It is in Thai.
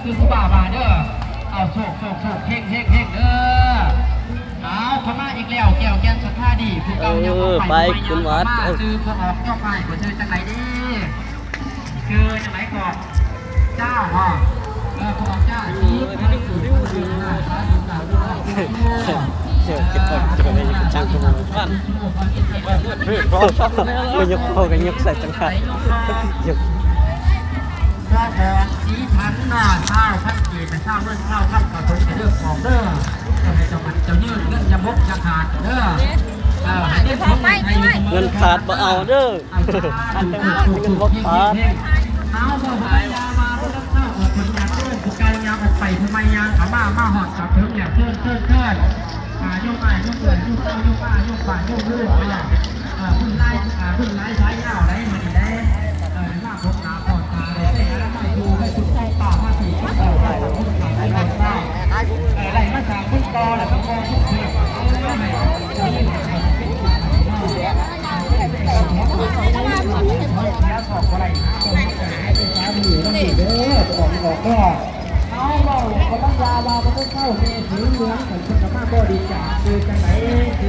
คือผู้บ่าวมาเด้อเอาโศกเฮงเด้อเอาพม่าอีกแล้วแก้วแกนสัทธาดีผู้เก่ายังไปคุณวัดซื้อพวกออกเจ้าไปก็ซื้อจังไหนดีคือจังไหนก่อนเจ้าฮะพวกเจ้าชี้พระฤาษีผู้ดีนะพระฤาษีเดี๋ยวเก็บก่อนจะไปช่างขโมยบ้านมันยกเข้ากันยกใส่จังหวะยกข้าวของสีพันหน้าข้าวพันกีไปข้าวเมื่อข้าวข้าวกระทงเรื่องของเด้อจะให้เจ้ามันเจ้ายืดเงินจะบกจะขาดเด้อให้เงินของเงินขาดมาเอาเด้ออันเป็นเงินบกขาดเอาบ่หายามาเพื่อข้าวออกผลงานเพื่อนผู้เก่ายาออกไปทำไมยางขามาหอดกับเถิงอย่างเพื่อนโยกอ้ายโยกเกินโยกเอาโยกอ้ายโยกป่าโยกเรื่อยพึ่งไล่ใช้ยาวได้เหมือนได้หน้าพบหน้าก่อนตาเลยไม่ดูให้คุณใช้ป่ามาถีบได้คุณขายได้หมดได้อะไรมาจากคุณกอแล้วก็กอคุณเพื่อนแล้วสอบอะไรเด้อของก็เอาเราก็ต้องยาเราก็ต้องเข้าเมถือเหลืองเหมือนคนกับมาบอดีจ่าคือจังไหนคือ